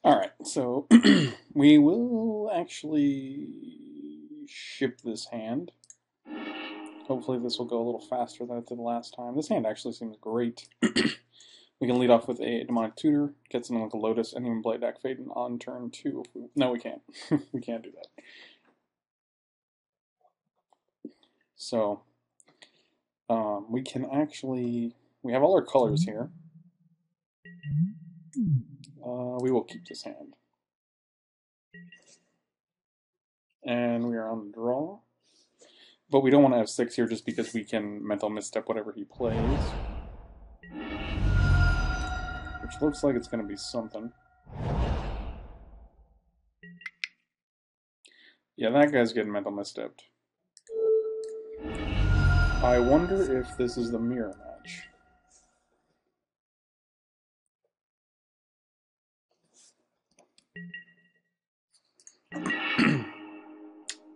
Alright, so we will actually ship this hand. Hopefully this will go a little faster than it did last time. This hand actually seems great. We can lead off with a Demonic Tutor, get something like a Lotus, and even play Dack Faden on turn 2. No, we can't. We can't do that. So, we can actually... We have all our colors here. We will keep this hand. And we are on the draw. But we don't want to have 6 here just because we can mental misstep whatever he plays. Which looks like it's going to be something. Yeah, that guy's getting mental misstepped. I wonder if this is the mirror match.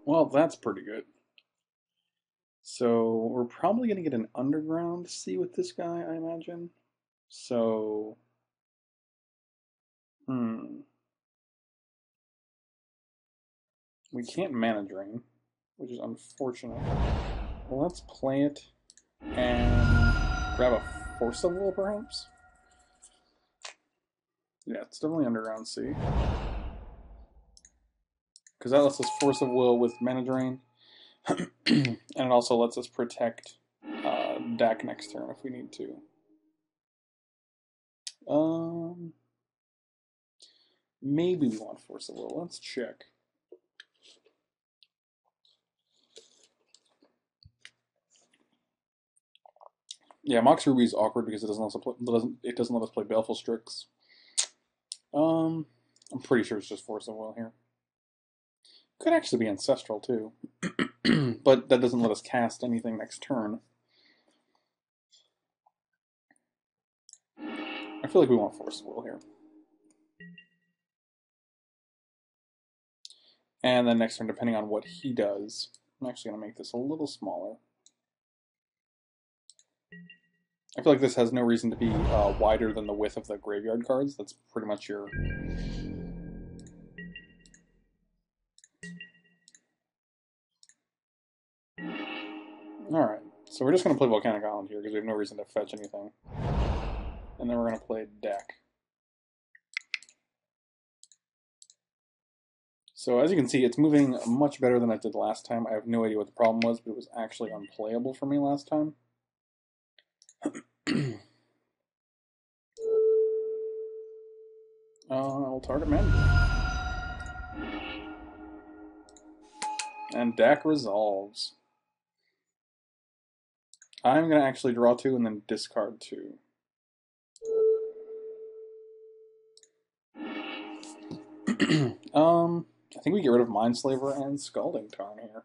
Well, that's pretty good. So we're probably going to get an underground C with this guy, I imagine. So, we can't mana drain, which is unfortunate. Well, let's play it and grab a Force of Will, perhaps? Yeah, it's definitely underground C. Because that lets us Force of Will with mana drain. And it also lets us protect Dack next turn if we need to. Maybe we want Force of Will. Let's check. Yeah, Mox Ruby is awkward because it doesn't let us play Baleful Strix. I'm pretty sure it's just Force of Will here. Could actually be Ancestral too, but that doesn't let us cast anything next turn. I feel like we want Force of Will here. And then next turn, depending on what he does, I'm actually going to make this a little smaller. I feel like this has no reason to be wider than the width of the graveyard cards. That's pretty much your... Alright, so we're just going to play Volcanic Island here because we have no reason to fetch anything. And then we're going to play Dack. So as you can see, it's moving much better than it did last time. I have no idea what the problem was, but it was actually unplayable for me last time. I'll target manager. And Dack resolves. I'm going to actually draw 2 and then discard 2. I think we get rid of Mindslaver and Scalding Tarn here.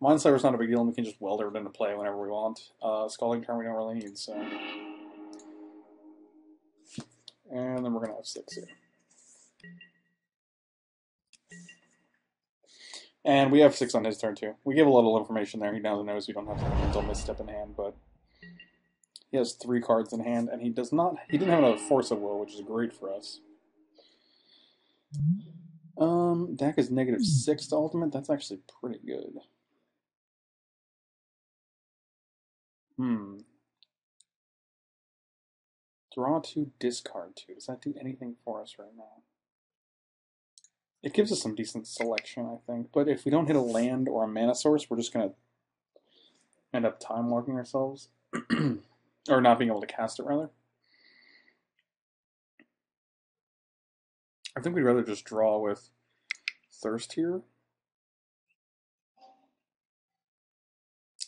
Mindslaver's not a big deal, and we can just Welder it into play whenever we want. Scalding Tarn we don't really need, so... And then we're going to have 6 here. And we have 6 on his turn, too. We give a little information there. He now knows we don't have something until misstep in hand, but... He has 3 cards in hand, and he didn't have a Force of Will, which is great for us. Dack is -6 to ultimate. That's actually pretty good. Draw 2, discard 2. Does that do anything for us right now? It gives us some decent selection, I think. But if we don't hit a land or a mana source, we're just going to end up time walking ourselves. Or not being able to cast it, rather. I think we'd rather just draw with Thirst here.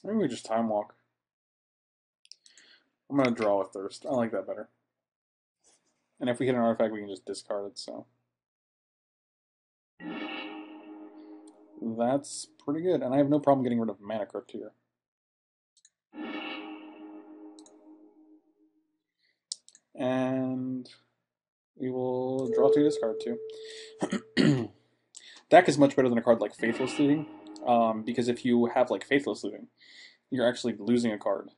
Maybe we just time walk. I'm going to draw with Thirst. I like that better. And if we hit an artifact, we can just discard it, so... That's pretty good, and I have no problem getting rid of Mana Crypt here. And we will draw 2, discard 2. Dack is much better than a card like Faithless Looting, because if you have like Faithless Looting, you're actually losing a card.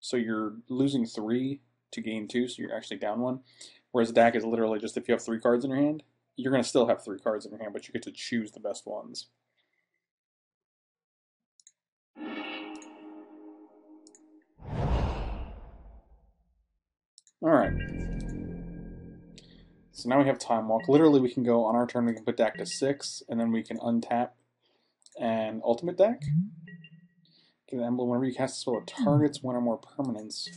So you're losing 3 to gain 2, so you're actually down 1. Whereas Dack is literally just if you have 3 cards in your hand, you're going to still have 3 cards in your hand, but you get to choose the best ones. Alright. So now we have Time Walk. Literally, we can go on our turn, we can put Dack to 6, and then we can untap and ultimate Dack. Get an emblem whenever you cast a spell that targets one or more permanents.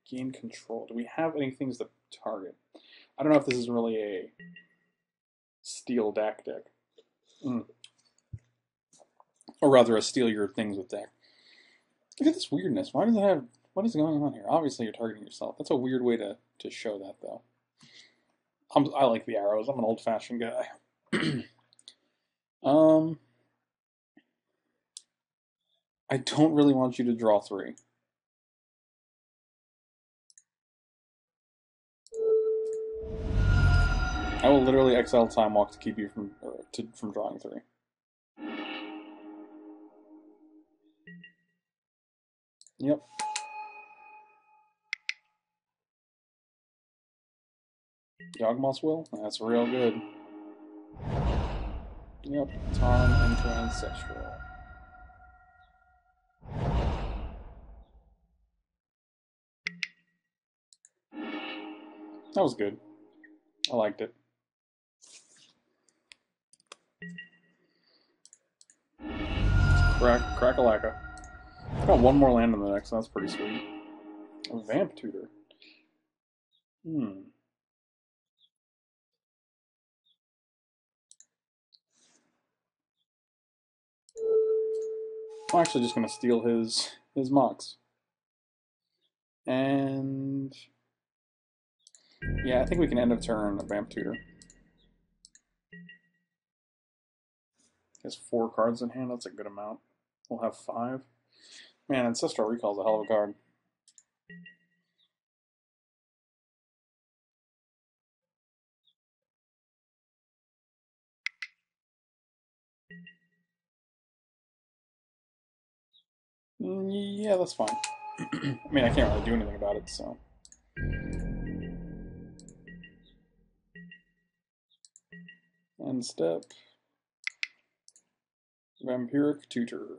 Gain control. Do we have any things to target? I don't know if this is really a steal Dack deck. Or rather, a steal your things with Dack. Look at this weirdness. Why does it have... What is going on here? Obviously, you're targeting yourself. That's a weird way to show that, though. I like the arrows. I'm an old-fashioned guy. I don't really want you to draw 3. I will literally exile Time Walk to keep you from drawing 3. Yep. Yawgmoth's Will? That's real good. Yep. Tarn into Ancestral. That was good. I liked it. Crack-a-lacka. Got one more land in the deck, so that's pretty sweet. A Vamp Tutor. I'm actually just going to steal his Mox. And... yeah, I think we can end of turn a Vamp Tutor. He has 4 cards in hand, that's a good amount. We'll have 5. Man, Ancestral Recall is a hell of a card. Yeah, that's fine. I mean, I can't really do anything about it, so... End step. Vampiric Tutor.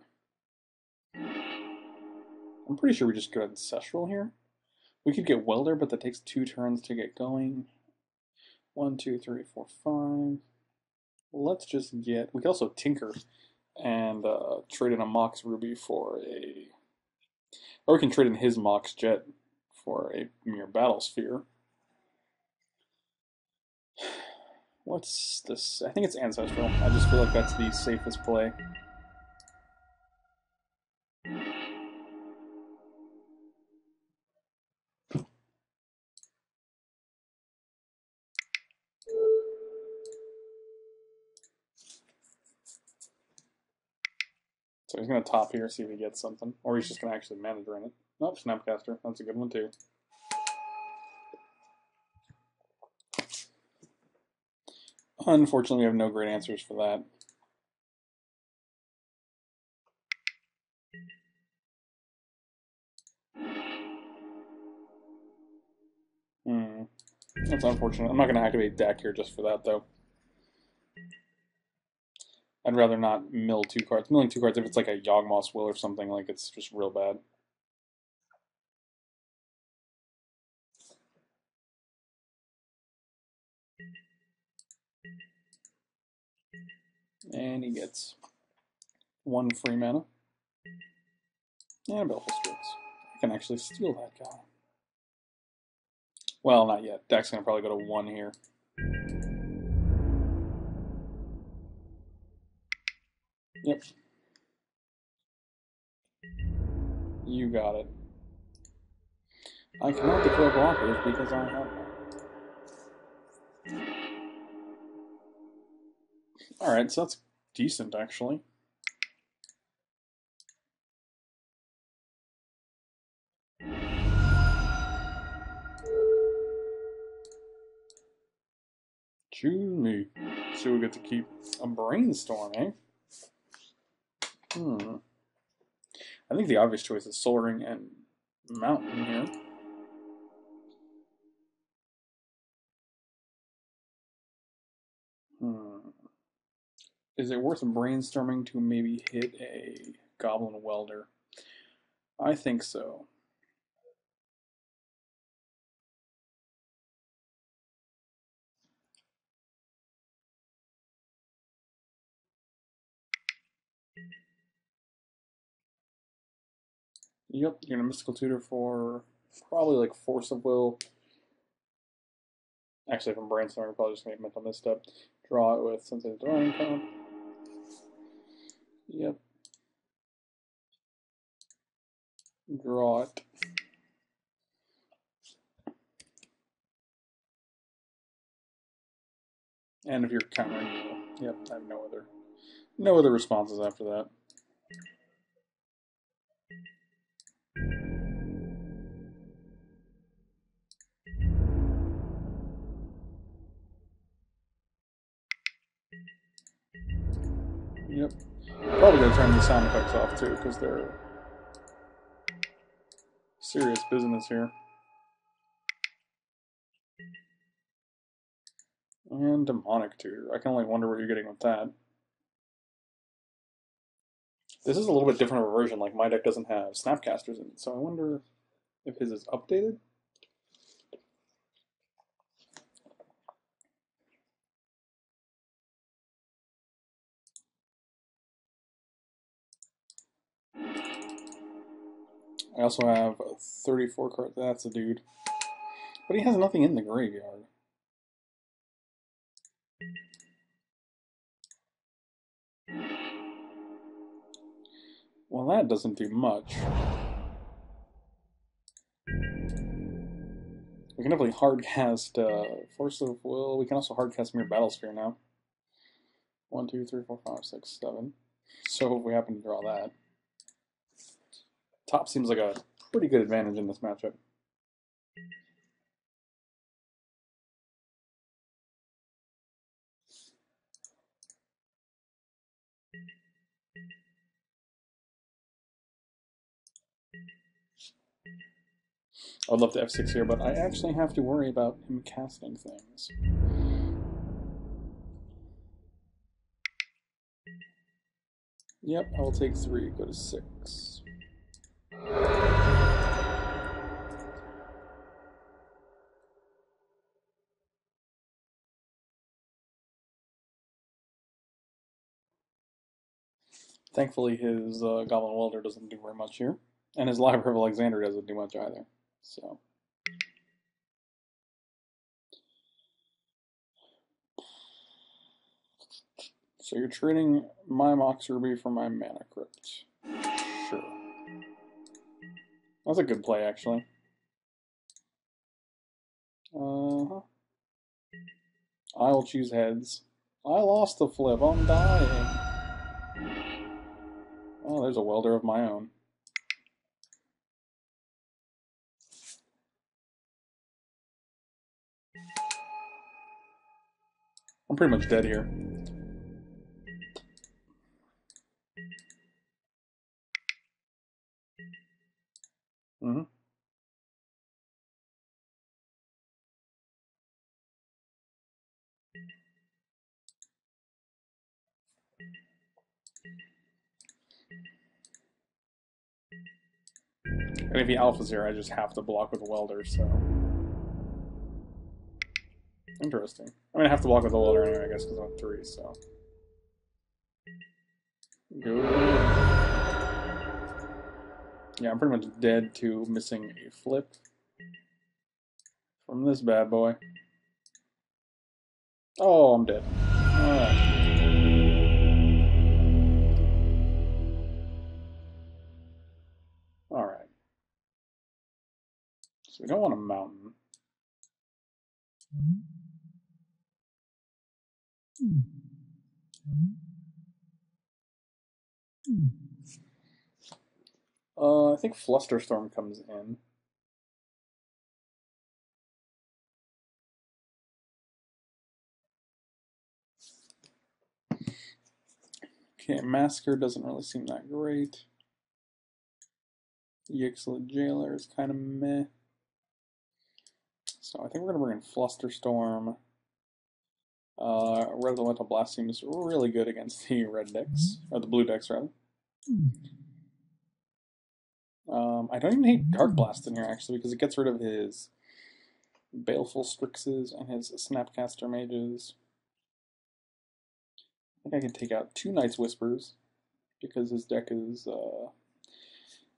I'm pretty sure we just go Ancestral here. We could get Welder, but that takes 2 turns to get going. 1, 2, 3, 4, 5. Let's just get... we could also Tinker and trade in a Mox Ruby for a... or we can trade in his Mox Jet for a mere Battle Sphere. What's this? I think it's Ancestral. I just feel like that's the safest play. So he's going to top here, see if he gets something. Or he's just going to actually mana drain it. Nope, Snapcaster. That's a good one, too. Unfortunately, we have no great answers for that. That's unfortunate. I'm not going to activate Dack here just for that, though. I'd rather not mill 2 cards. Milling 2 cards, if it's like a Yawgmoth's Will or something, like it's just real bad. And he gets 1 free mana. And Baleful Strix. I can actually steal that guy. Well, not yet. Dack's going to probably go to 1 here. Yep. You got it. I cannot declare blockers because I have one. Alright, so that's decent, actually. Choose me. So we get to keep a Brainstorm, eh? I think the obvious choice is Soul Ring and Mountain here. Is it worth brainstorming to maybe hit a Goblin Welder? I think so. Yep, you're gonna Mystical Tutor for probably like Force of Will. Actually, if I'm brainstorming, I'm probably just gonna make mental misstep. Draw it with Sensei's Drawing Comp. Yep. Draw it. And if you're countering, yep, I have no other responses after that. Yep. Probably gonna turn the sound effects off too, because they're serious business here. And Demonic Tutor. I can only wonder what you're getting with that. This is a little bit different of a version. Like, my deck doesn't have Snapcasters in it, so I wonder if his is updated. I also have a 34 card. That's a dude. But he has nothing in the graveyard. Well, that doesn't do much. We can definitely hardcast Force of Will. We can also hardcast Mere Battlesphere now. 1, 2, 3, 4, 5, 6, 7. So if we happen to draw that. Top seems like a pretty good advantage in this matchup. I'd love to F6 here, but I actually have to worry about him casting things. Yep, I will take 3, go to 6. Thankfully, his Goblin Welder doesn't do very much here, and his Library of Alexandria doesn't do much either. So you're trading my Mox Ruby for my Mana Crypt. Sure. That's a good play, actually. Uh-huh. I will choose heads. I lost the flip. I'm dying. Oh, there's a Welder of my own. I'm pretty much dead here. Mm-hmm. And if he alphas here, I just have to block with a Welder, so... Interesting. I mean, I have to block with a Welder anyway, I guess, because I'm 3, so... Good. Yeah, I'm pretty much dead to missing a flip from this bad boy. Oh, I'm dead. Alright. Alright. So we don't want a mountain. I think Flusterstorm comes in. Okay, Masker doesn't really seem that great. Yixlet Jailer is kind of meh. So I think we're going to bring in Flusterstorm. Red Elemental Blast seems really good against the red decks, or the blue decks rather. I don't even hate Dark Blast in here actually because it gets rid of his Baleful Strixes and his Snapcaster Mages. I think I can take out 2 Night's Whispers because his deck is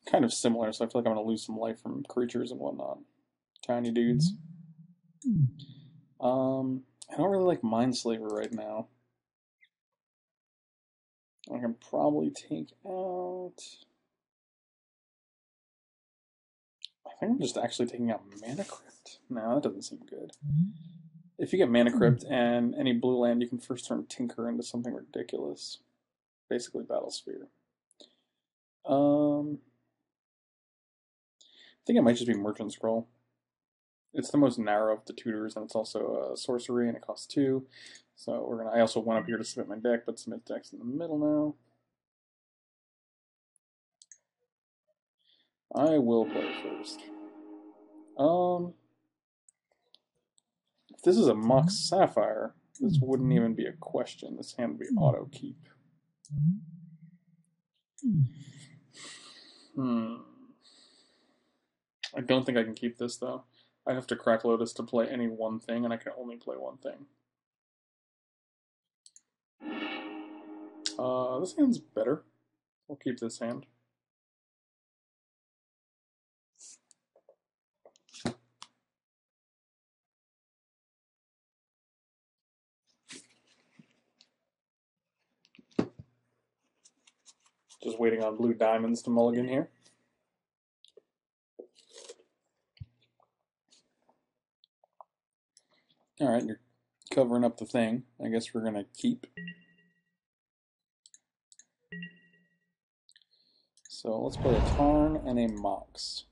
kind of similar, so I feel like I'm going to lose some life from creatures and whatnot. Tiny dudes. I don't really like Mindslaver right now. I can probably take out... I think I'm just actually taking out Mana Crypt. No, that doesn't seem good. If you get Mana Crypt and any blue land, you can first turn Tinker into something ridiculous. Basically Battle Sphere. I think it might just be Merchant Scroll. It's the most narrow of the tutors, and it's also a sorcery, and it costs 2. So we're gonna. I also went up here to submit my deck, but submit deck's in the middle now. I will play first. If this is a Mox Sapphire, this wouldn't even be a question. This hand would be auto keep. I don't think I can keep this though. I have to crack Lotus to play any one thing, and I can only play one thing. This hand's better. We'll keep this hand. Just waiting on blue diamonds to mulligan here. Alright, you're covering up the thing. I guess we're gonna keep. So let's play a Tarn and a Mox.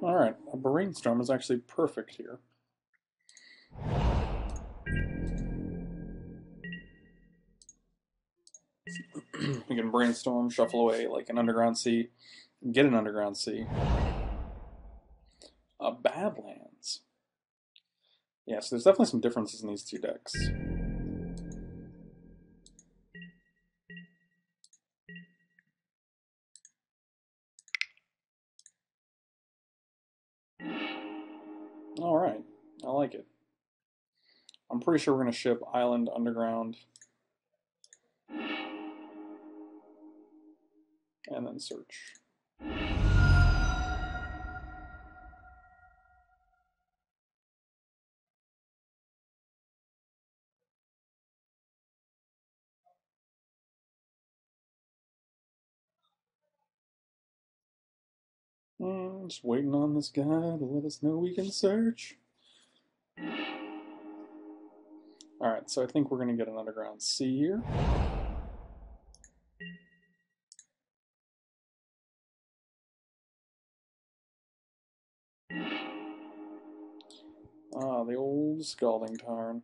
Alright, a Brainstorm is actually perfect here. We can Brainstorm, shuffle away like an Underground Sea, get an Underground Sea. Badlands. Yeah, so there's definitely some differences in these two decks. Alright, I like it. I'm pretty sure we're going to ship Island, Underground, and then Search. Just waiting on this guy to let us know we can search. Alright, so I think we're going to get an Underground Sea here. Ah, the old Scalding Tarn.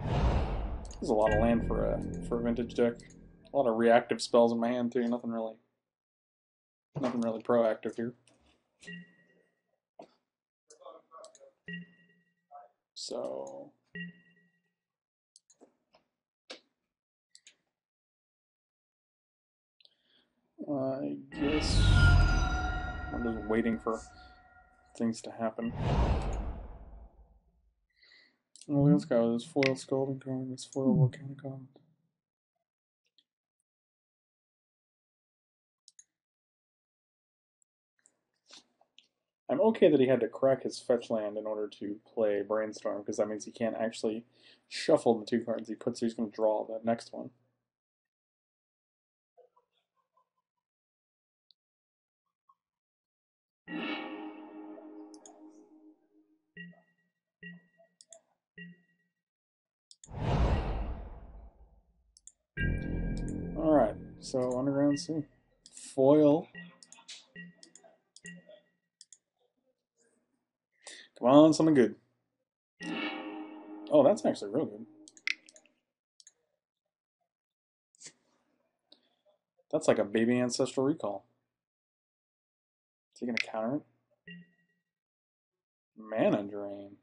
There's a lot of land for a vintage deck. A lot of reactive spells in my hand too. Nothing really proactive here. So I guess I'm just waiting for things to happen. Oh, let's go. This foil Scalding Tarn, this foil Volcanicon. I'm okay that he had to crack his fetch land in order to play Brainstorm, because that means he can't actually shuffle the 2 cards he puts, so he's going to draw that next one. Alright, so Underground Sea. Foil. Come on, something good. Oh, that's actually real good. That's like a baby ancestral recall. Is he gonna counter it? Mana drain.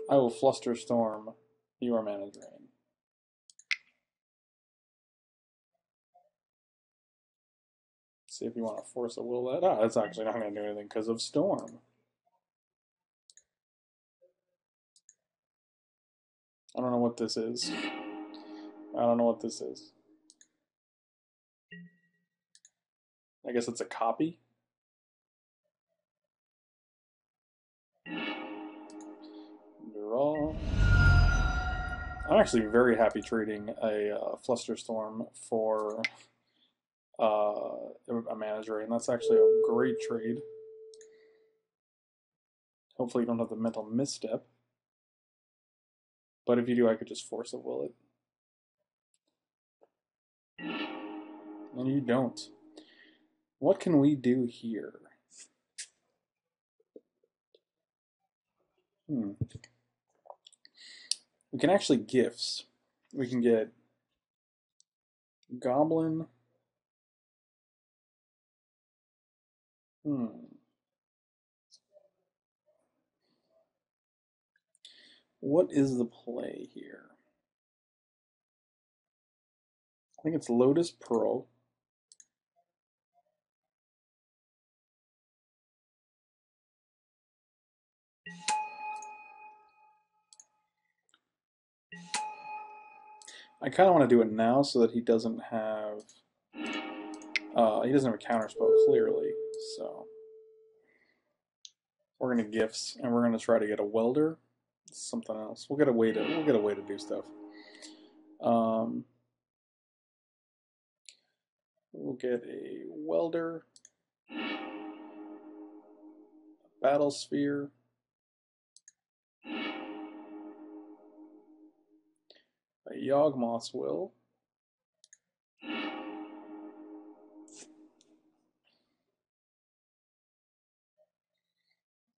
I will fluster storm your mana drain. See if you want to force a will that. Ah, that's actually not going to do anything because of storm. I don't know what this is. I don't know what this is. I guess it's a copy. Draw. I'm actually very happy trading a Flusterstorm for a mana drain. That's actually a great trade. Hopefully you don't have the mental misstep. But if you do, I could just force a will it. And you don't. What can we do here? We can actually gifts. We can get Goblin. What is the play here? I think it's Lotus Pearl. I kind of want to do it now so that he doesn't have a counterspell clearly. So we're gonna gifts and we're gonna try to get a welder. Something else. We'll get a way to do stuff. We'll get a welder, battle sphere, a Yawgmoth's Will,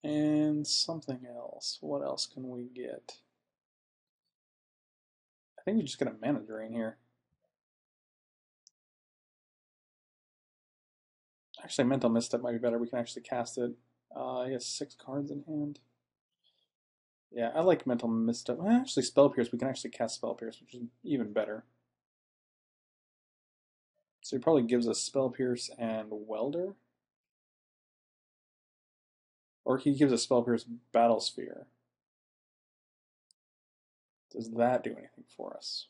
and something else. What else can we get? I think we just get a mana drain here. Actually, Mental Misstep might be better. We can actually cast it. He has 6 cards in hand. Yeah, I like Mental Misstep. Actually, Spell Pierce, we can actually cast Spell Pierce, which is even better. So he probably gives us Spell Pierce and Welder. Or he gives us Spell Pierce Battle Sphere. Does that do anything for us?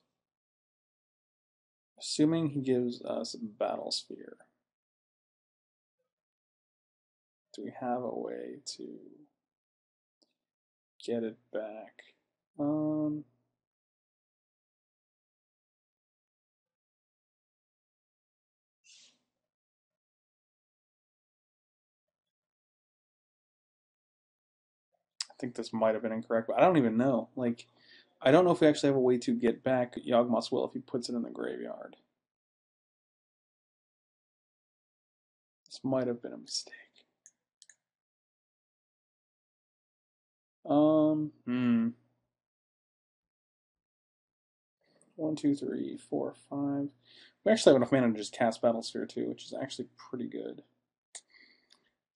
Assuming he gives us Battle Sphere. Do we have a way to get it back? I think this might have been incorrect, but I don't even know. Like, I don't know if we actually have a way to get back Yawgmoth's Will if he puts it in the graveyard. This might have been a mistake. 1, 2, 3, 4, 5. We actually have enough mana to just cast Battle Sphere too, which is actually pretty good.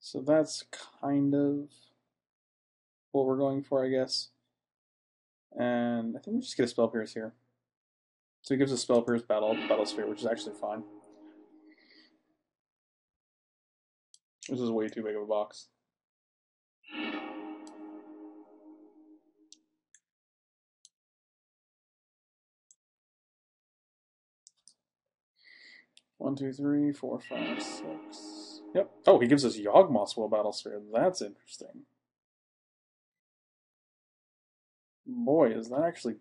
So that's kind of what we're going for, I guess. And I think we just get a Spell Pierce here. So he gives us Spell Pierce Battle Sphere, which is actually fine. This is way too big of a box. One, two, three, four, five, six. Yep. Oh, he gives us Yawgmoth's Will Battle Sphere. That's interesting. Boy, is that actually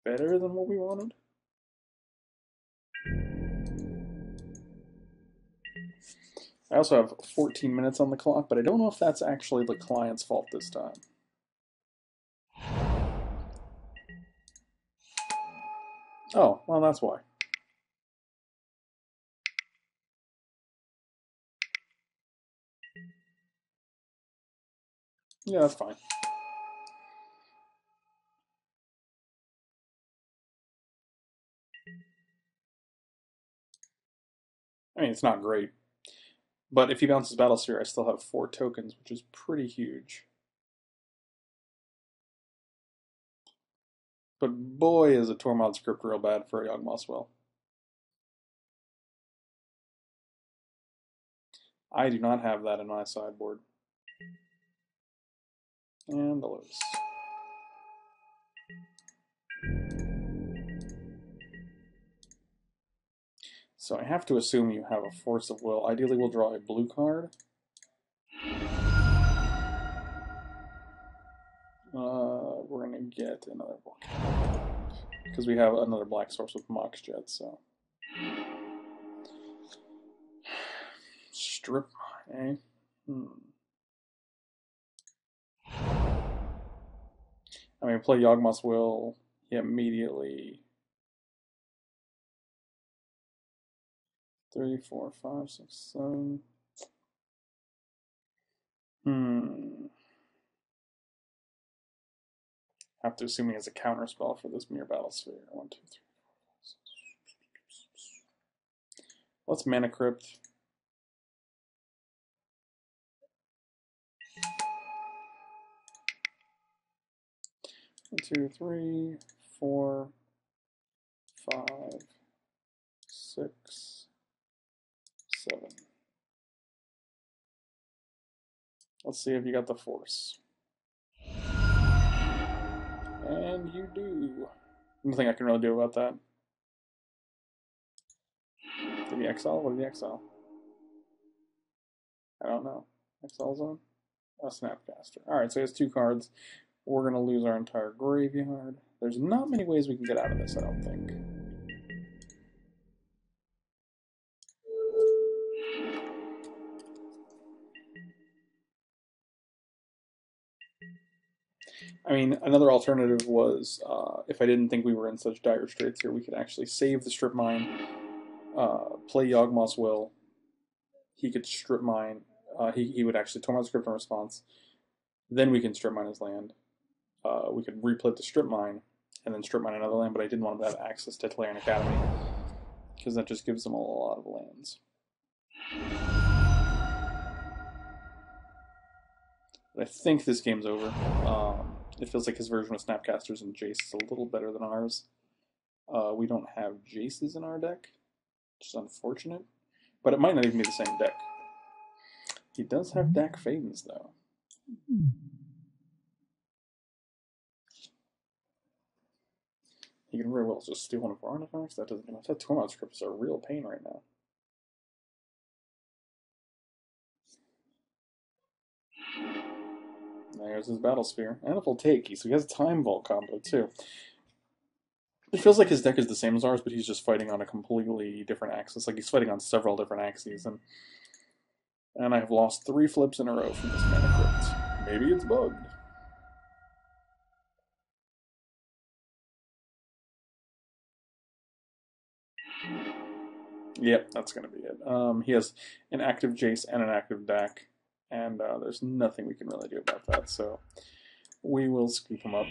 better than what we wanted? I also have 14 minutes on the clock, but I don't know if that's actually the client's fault this time. Oh, well, that's why. Yeah, that's fine. I mean, it's not great. But if he bounces Battle Sphere, I still have 4 tokens, which is pretty huge. But boy, is a Tormod script real bad for a Yawgmoth's Will. I do not have that in my sideboard. And the lose. So I have to assume you have a Force of Will. Ideally, we'll draw a blue card. We're going to get another black. Because we have another black source with Mox Jet, so. Strip, eh? I mean, play Yawgmoth's Will, he immediately 3, 4, 5, 6, 7. Have to assume he has a counter spell for this Mirror Battle Sphere. 1, 2, 3, 4, 5, 6. Let's Mana Crypt. One, 2, 3, 4, 5, 6, 7. Let's see if you got the Force. And you do. Nothing I can really do about that. Did he exile? What did he exile? I don't know. Exile zone? A Snapcaster. Alright, so he has 2 cards. We're going to lose our entire graveyard. There's not many ways we can get out of this, I don't think. I mean, another alternative was, if I didn't think we were in such dire straits here, we could actually save the Strip Mine, play Yawgmoth's Will. He could Strip Mine. He would actually Tormod Script in response. Then we can Strip Mine his land. We could replay the Strip Mine, and then Strip Mine another land, but I didn't want him to have access to Tlayern Academy, because that just gives him a lot of lands. But I think this game's over. It feels like his version of Snapcasters and Jace is a little better than ours. We don't have Jaces in our deck, which is unfortunate. But it might not even be the same deck. He does have Dack Fadens, though. He can very well just steal one of our artifacts. That doesn't matter. That Tormod scripts are a real pain right now. There's his Battle Sphere. And a Voltaic, so he has a Time Vault combo, too. It feels like his deck is the same as ours, but he's just fighting on a completely different axis. Like, he's fighting on several different axes, and I have lost 3 flips in a row from this Mana Crypt. Maybe it's bugged. Yep, that's going to be it. He has an active Jace and an active Dack, and there's nothing we can really do about that, so we will scoop him up.